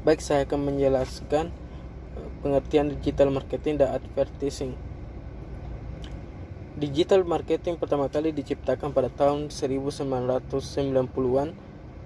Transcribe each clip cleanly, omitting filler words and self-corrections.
Baik, saya akan menjelaskan pengertian digital marketing dan advertising. Digital marketing pertama kali diciptakan pada tahun 1990-an,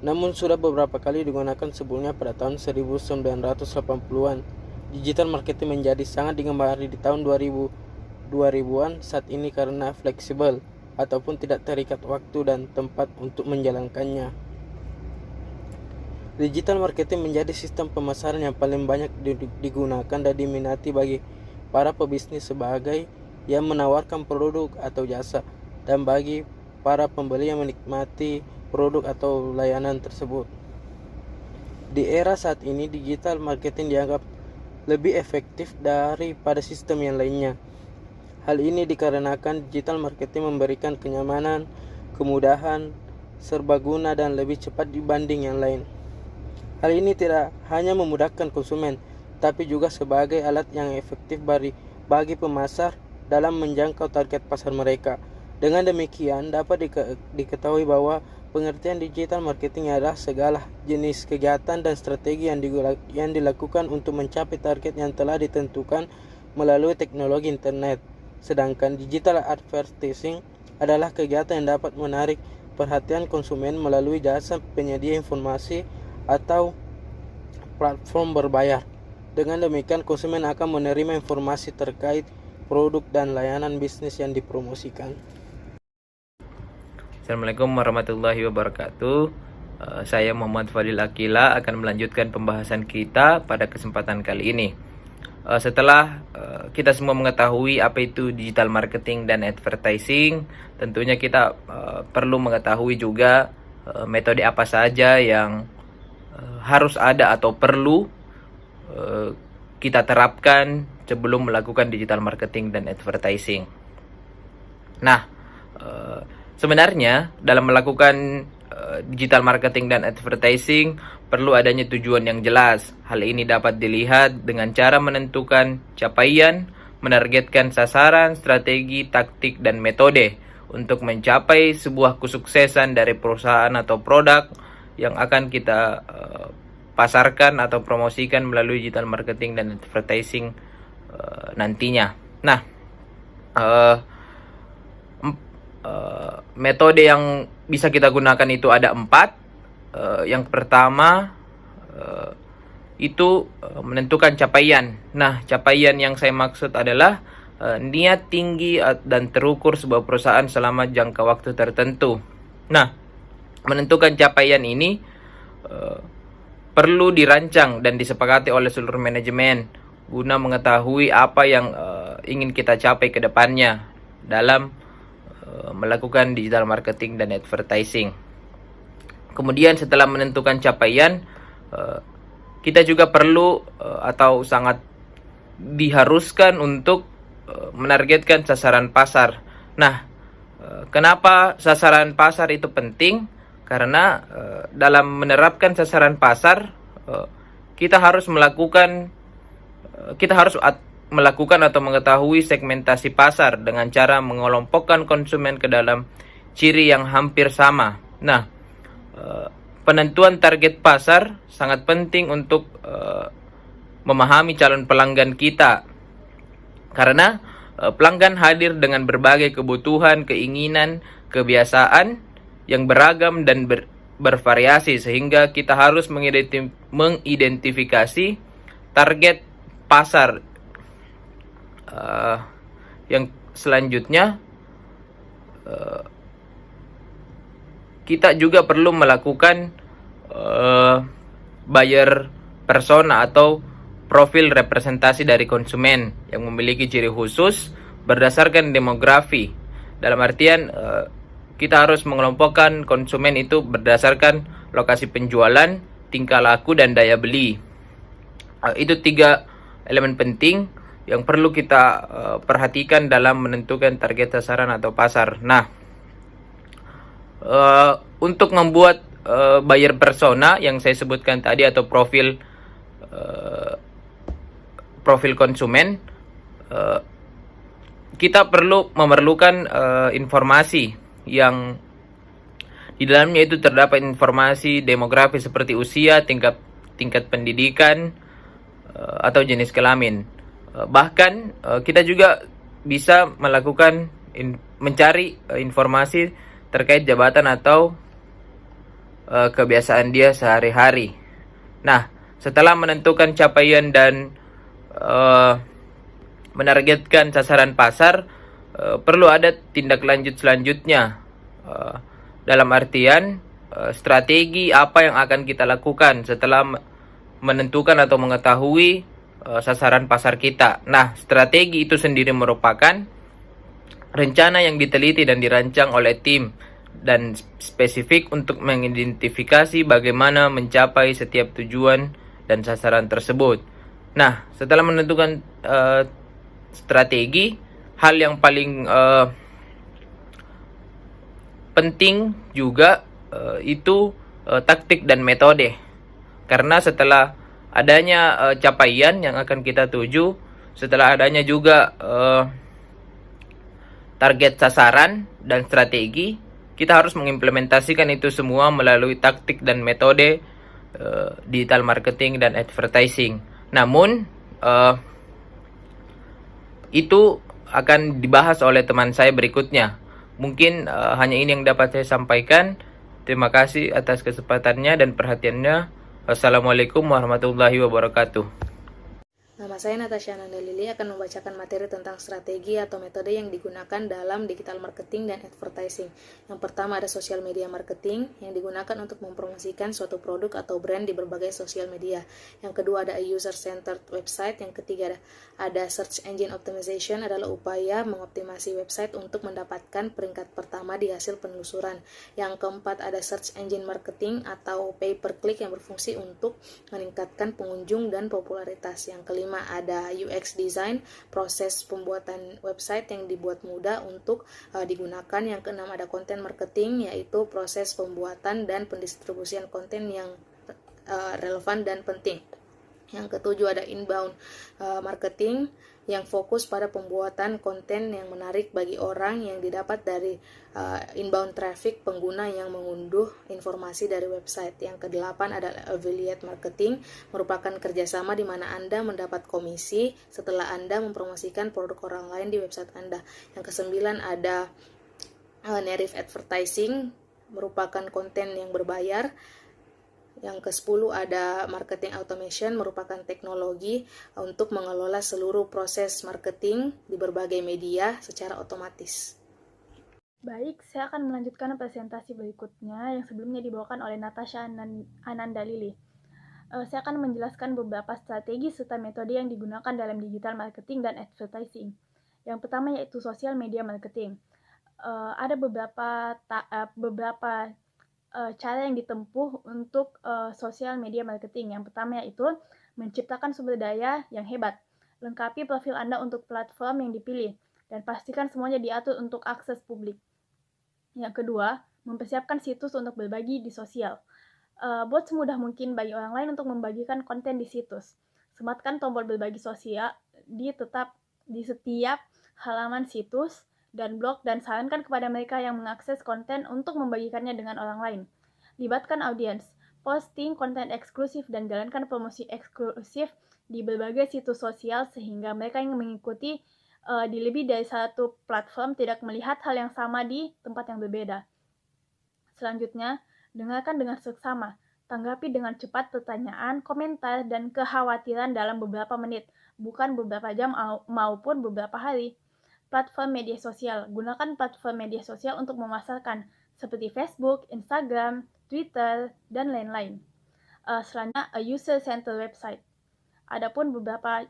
namun sudah beberapa kali digunakan sebelumnya pada tahun 1980-an. Digital marketing menjadi sangat digemari di tahun 2000-an saat ini karena fleksibel ataupun tidak terikat waktu dan tempat untuk menjalankannya. Digital marketing menjadi sistem pemasaran yang paling banyak digunakan dan diminati bagi para pebisnis sebagai yang menawarkan produk atau jasa, dan bagi para pembeli yang menikmati produk atau layanan tersebut. Di era saat ini, digital marketing dianggap lebih efektif daripada sistem yang lainnya. Hal ini dikarenakan digital marketing memberikan kenyamanan, kemudahan, serbaguna, dan lebih cepat dibanding yang lain. Hal ini tidak hanya memudahkan konsumen, tapi juga sebagai alat yang efektif bagi pemasar dalam menjangkau target pasar mereka. Dengan demikian, dapat diketahui bahwa pengertian digital marketing adalah segala jenis kegiatan dan strategi yang dilakukan untuk mencapai target yang telah ditentukan melalui teknologi internet. Sedangkan digital advertising adalah kegiatan yang dapat menarik perhatian konsumen melalui jasa penyedia informasi atau platform berbayar. Dengan demikian, konsumen akan menerima informasi terkait produk dan layanan bisnis yang dipromosikan. Assalamualaikum warahmatullahi wabarakatuh. Saya Muhammad Fadil Akila akan melanjutkan pembahasan kita pada kesempatan kali ini. Setelah kita semua mengetahui apa itu digital marketing dan advertising, tentunya kita perlu mengetahui juga metode apa saja yang harus ada atau perlu kita terapkan sebelum melakukan digital marketing dan advertising. Nah, sebenarnya dalam melakukan digital marketing dan advertising perlu adanya tujuan yang jelas. Hal ini dapat dilihat dengan cara menentukan capaian, menargetkan sasaran, strategi, taktik, dan metode untuk mencapai sebuah kesuksesan dari perusahaan atau produk yang akan kita pasarkan atau promosikan melalui digital marketing dan advertising nantinya. Nah, metode yang bisa kita gunakan itu ada 4. Yang pertama itu menentukan capaian. Nah, capaian yang saya maksud adalah niat tinggi dan terukur sebuah perusahaan selama jangka waktu tertentu. Nah, menentukan capaian ini perlu dirancang dan disepakati oleh seluruh manajemen guna mengetahui apa yang ingin kita capai ke depannya dalam melakukan digital marketing dan advertising. Kemudian setelah menentukan capaian, kita juga perlu atau sangat diharuskan untuk menargetkan sasaran pasar. Nah, kenapa sasaran pasar itu penting? Karena dalam menerapkan sasaran pasar, kita harus melakukan atau mengetahui segmentasi pasar dengan cara mengelompokkan konsumen ke dalam ciri yang hampir sama. Nah, penentuan target pasar sangat penting untuk memahami calon pelanggan kita, karena pelanggan hadir dengan berbagai kebutuhan, keinginan, kebiasaan yang beragam dan bervariasi, sehingga kita harus mengidentifikasi target pasar. Yang selanjutnya, kita juga perlu melakukan buyer persona atau profil representasi dari konsumen yang memiliki ciri khusus berdasarkan demografi. Dalam artian kita harus mengelompokkan konsumen itu berdasarkan lokasi penjualan, tingkah laku, dan daya beli. Itu 3 elemen penting yang perlu kita perhatikan dalam menentukan target sasaran atau pasar. Nah, untuk membuat buyer persona yang saya sebutkan tadi atau profil konsumen, kita memerlukan informasi yang di dalamnya itu terdapat informasi demografi seperti usia, tingkat tingkat pendidikan, atau jenis kelamin. Bahkan kita juga bisa melakukan mencari informasi terkait jabatan atau kebiasaan dia sehari-hari. Nah, setelah menentukan capaian dan menargetkan sasaran pasar, perlu ada tindak lanjut selanjutnya. Dalam artian strategi apa yang akan kita lakukan setelah menentukan atau mengetahui sasaran pasar kita. Nah, strategi itu sendiri merupakan rencana yang diteliti dan dirancang oleh tim dan spesifik untuk mengidentifikasi bagaimana mencapai setiap tujuan dan sasaran tersebut. Nah, setelah menentukan strategi, hal yang paling penting juga itu taktik dan metode. Karena setelah adanya capaian yang akan kita tuju, setelah adanya juga target sasaran dan strategi, kita harus mengimplementasikan itu semua melalui taktik dan metode digital marketing dan advertising. Namun itu akan dibahas oleh teman saya berikutnya. Mungkin hanya ini yang dapat saya sampaikan. Terima kasih atas kesempatannya dan perhatiannya. Wassalamualaikum warahmatullahi wabarakatuh. Nama saya Natasha Nandalili akan membacakan materi tentang strategi atau metode yang digunakan dalam digital marketing dan advertising. Yang pertama ada social media marketing yang digunakan untuk mempromosikan suatu produk atau brand di berbagai sosial media. Yang kedua ada user-centered website. Yang ketiga ada search engine optimization, adalah upaya mengoptimasi website untuk mendapatkan peringkat pertama di hasil penelusuran. Yang keempat ada search engine marketing atau pay per click yang berfungsi untuk meningkatkan pengunjung dan popularitas. Yang kelima ada UX design, proses pembuatan website yang dibuat mudah untuk digunakan. Yang keenam ada content marketing, yaitu proses pembuatan dan pendistribusian konten yang relevan dan penting. Yang ketujuh ada inbound marketing yang fokus pada pembuatan konten yang menarik bagi orang yang didapat dari inbound traffic pengguna yang mengunduh informasi dari website. Yang kedelapan ada affiliate marketing, merupakan kerjasama di mana Anda mendapat komisi setelah Anda mempromosikan produk orang lain di website Anda. Yang kesembilan ada native advertising, merupakan konten yang berbayar. Yang ke-10 ada marketing automation, merupakan teknologi untuk mengelola seluruh proses marketing di berbagai media secara otomatis. Baik, saya akan melanjutkan presentasi berikutnya yang sebelumnya dibawakan oleh Natasha Anandalili. Saya akan menjelaskan beberapa strategi serta metode yang digunakan dalam digital marketing dan advertising. Yang pertama yaitu social media marketing. Ada beberapa cara yang ditempuh untuk social media marketing. Yang pertama yaitu menciptakan sumber daya yang hebat. Lengkapi profil Anda untuk platform yang dipilih dan pastikan semuanya diatur untuk akses publik. Yang kedua, mempersiapkan situs untuk berbagi di sosial. Buat semudah mungkin bagi orang lain untuk membagikan konten di situs. Sematkan tombol berbagi sosial di setiap halaman situs dan blog, dan sarankan kepada mereka yang mengakses konten untuk membagikannya dengan orang lain. Libatkan audiens, posting konten eksklusif dan jalankan promosi eksklusif di berbagai situs sosial sehingga mereka yang mengikuti di lebih dari satu platform tidak melihat hal yang sama di tempat yang berbeda. Selanjutnya, dengarkan dengan seksama. Tanggapi dengan cepat pertanyaan, komentar, dan kekhawatiran dalam beberapa menit, bukan beberapa jam maupun beberapa hari. Platform media sosial. Gunakan platform media sosial untuk memasarkan, seperti Facebook, Instagram, Twitter, dan lain-lain. Selanjutnya, user-centered website. Adapun beberapa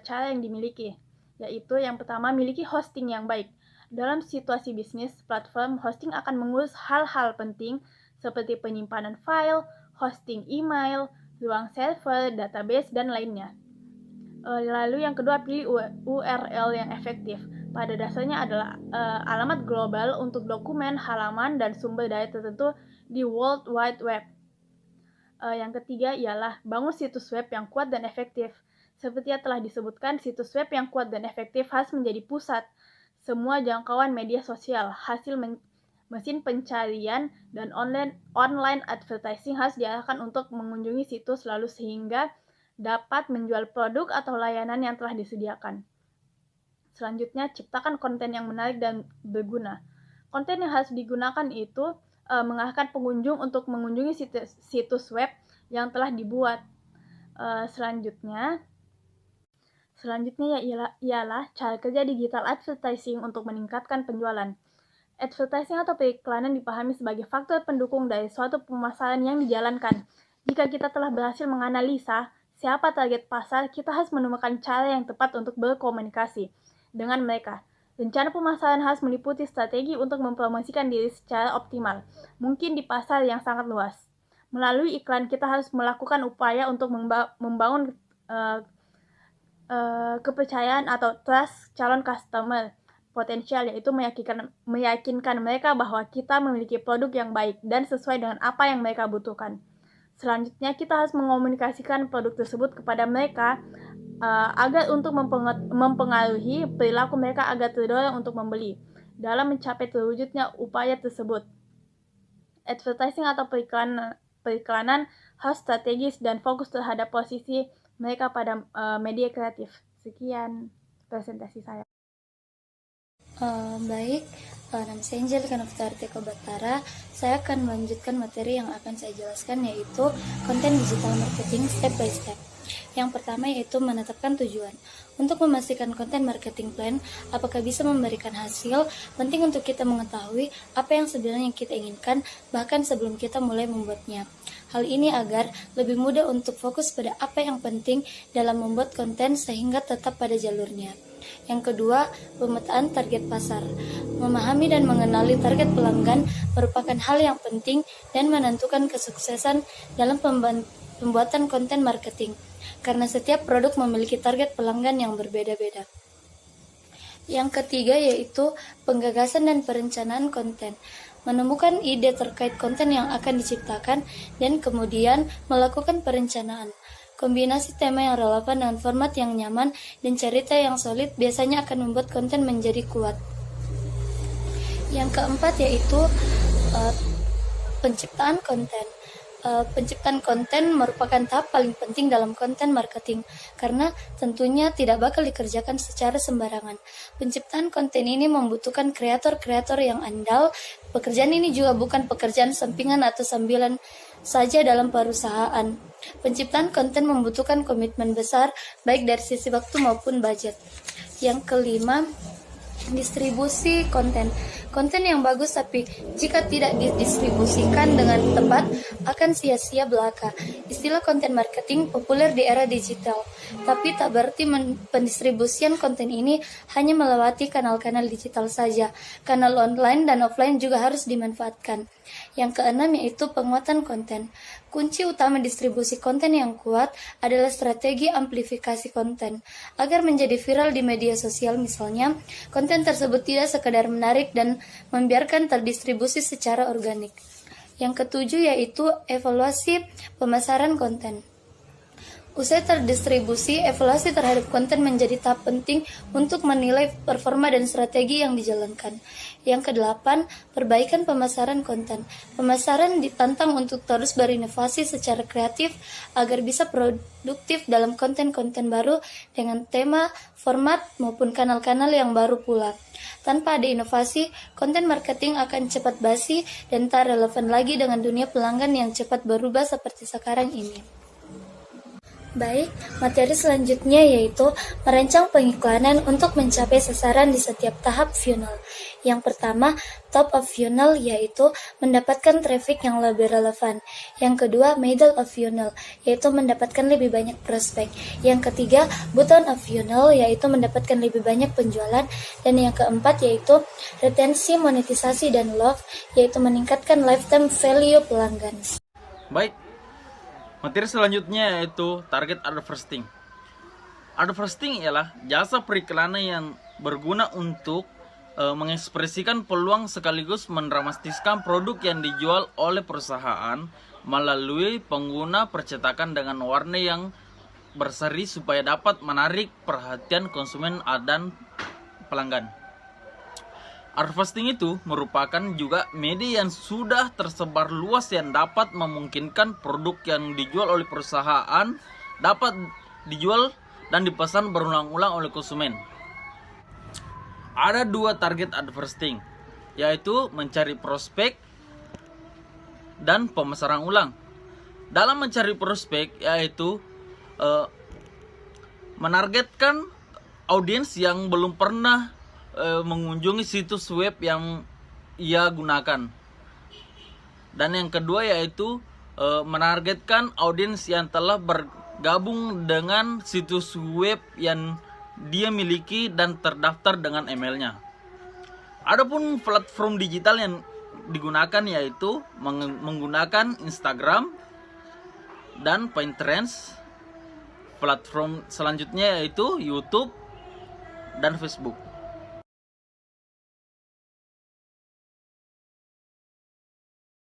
cara yang dimiliki, yaitu yang pertama, miliki hosting yang baik. Dalam situasi bisnis, platform hosting akan mengurus hal-hal penting seperti penyimpanan file, hosting email, ruang server, database, dan lainnya. Lalu yang kedua, pilih URL yang efektif. Pada dasarnya adalah alamat global untuk dokumen, halaman, dan sumber daya tertentu di World Wide Web. Yang ketiga ialah bangun situs web yang kuat dan efektif. Seperti yang telah disebutkan, situs web yang kuat dan efektif harus menjadi pusat semua jangkauan media sosial. mesin pencarian, dan online advertising harus diarahkan untuk mengunjungi situs lalu sehingga dapat menjual produk atau layanan yang telah disediakan. Selanjutnya, ciptakan konten yang menarik dan berguna. Konten yang harus digunakan itu mengarahkan pengunjung untuk mengunjungi situs web yang telah dibuat. Selanjutnya ialah cara kerja digital advertising untuk meningkatkan penjualan. Advertising atau periklanan dipahami sebagai faktor pendukung dari suatu pemasaran yang dijalankan. Jika kita telah berhasil menganalisa siapa target pasar, kita harus menemukan cara yang tepat untuk berkomunikasi dengan mereka. Rencana pemasaran harus meliputi strategi untuk mempromosikan diri secara optimal, mungkin di pasar yang sangat luas. Melalui iklan, kita harus melakukan upaya untuk membangun kepercayaan atau trust calon customer potensial, yaitu meyakinkan mereka bahwa kita memiliki produk yang baik dan sesuai dengan apa yang mereka butuhkan. Selanjutnya, kita harus mengomunikasikan produk tersebut kepada mereka agar untuk mempengaruhi perilaku mereka agar terdorong untuk membeli. Dalam mencapai terwujudnya upaya tersebut, advertising atau periklanan harus strategis dan fokus terhadap posisi mereka pada media kreatif. Sekian presentasi saya. Baik, nama saya Angelica Novita Batara. Saya akan melanjutkan materi yang akan saya jelaskan, yaitu konten digital marketing step by step. Yang pertama yaitu menetapkan tujuan. Untuk memastikan konten marketing plan apakah bisa memberikan hasil, penting untuk kita mengetahui apa yang sebenarnya kita inginkan bahkan sebelum kita mulai membuatnya. Hal ini agar lebih mudah untuk fokus pada apa yang penting dalam membuat konten sehingga tetap pada jalurnya. Yang kedua, pemetaan target pasar. Memahami dan mengenali target pelanggan merupakan hal yang penting dan menentukan kesuksesan dalam pembuatan konten marketing, karena setiap produk memiliki target pelanggan yang berbeda-beda. Yang ketiga yaitu penggagasan dan perencanaan konten. Menemukan ide terkait konten yang akan diciptakan dan kemudian melakukan perencanaan. Kombinasi tema yang relevan dengan format yang nyaman dan cerita yang solid biasanya akan membuat konten menjadi kuat. Yang keempat yaitu penciptaan konten. Penciptaan konten merupakan tahap paling penting dalam konten marketing karena tentunya tidak bakal dikerjakan secara sembarangan. Penciptaan konten ini membutuhkan kreator-kreator yang andal. Pekerjaan ini juga bukan pekerjaan sampingan atau sambilan saja dalam perusahaan. Penciptaan konten membutuhkan komitmen besar baik dari sisi waktu maupun budget. Yang kelima, distribusi konten. Konten yang bagus tapi jika tidak didistribusikan dengan tepat akan sia-sia belaka. Istilah konten marketing populer di era digital, tapi tak berarti pendistribusian konten ini hanya melewati kanal-kanal digital saja. Kanal online dan offline juga harus dimanfaatkan. Yang keenam yaitu penguatan konten. Kunci utama distribusi konten yang kuat adalah strategi amplifikasi konten. Agar menjadi viral di media sosial misalnya, konten tersebut tidak sekadar menarik dan membiarkan terdistribusi secara organik. Yang ketujuh yaitu evaluasi pemasaran konten. Usai terdistribusi, evaluasi terhadap konten menjadi tahap penting untuk menilai performa dan strategi yang dijalankan. Yang kedelapan, perbaikan pemasaran konten. Pemasaran ditantang untuk terus berinovasi secara kreatif agar bisa produktif dalam konten-konten baru dengan tema, format, maupun kanal-kanal yang baru pula. Tanpa ada inovasi, konten marketing akan cepat basi dan tak relevan lagi dengan dunia pelanggan yang cepat berubah seperti sekarang ini. Baik, materi selanjutnya yaitu merancang pengiklanan untuk mencapai sasaran di setiap tahap funnel. Yang pertama, top of funnel yaitu mendapatkan traffic yang lebih relevan. Yang kedua, middle of funnel yaitu mendapatkan lebih banyak prospek. Yang ketiga, bottom of funnel yaitu mendapatkan lebih banyak penjualan. Dan yang keempat yaitu retensi, monetisasi, dan love yaitu meningkatkan lifetime value pelanggan. Baik. Materi selanjutnya yaitu target advertising. Advertising ialah jasa periklanan yang berguna untuk mengekspresikan peluang sekaligus mendramatiskan produk yang dijual oleh perusahaan melalui pengguna percetakan dengan warna yang berseri supaya dapat menarik perhatian konsumen dan pelanggan. Advertising itu merupakan juga media yang sudah tersebar luas yang dapat memungkinkan produk yang dijual oleh perusahaan dapat dijual dan dipesan berulang-ulang oleh konsumen. Ada 2 target advertising, yaitu mencari prospek dan pemasaran ulang. Dalam mencari prospek yaitu menargetkan audiens yang belum pernah mengunjungi situs web yang ia gunakan. Dan yang kedua yaitu menargetkan audiens yang telah bergabung dengan situs web yang dia miliki dan terdaftar dengan emailnya. Adapun platform digital yang digunakan yaitu menggunakan Instagram dan Pinterest. Platform selanjutnya yaitu YouTube dan Facebook.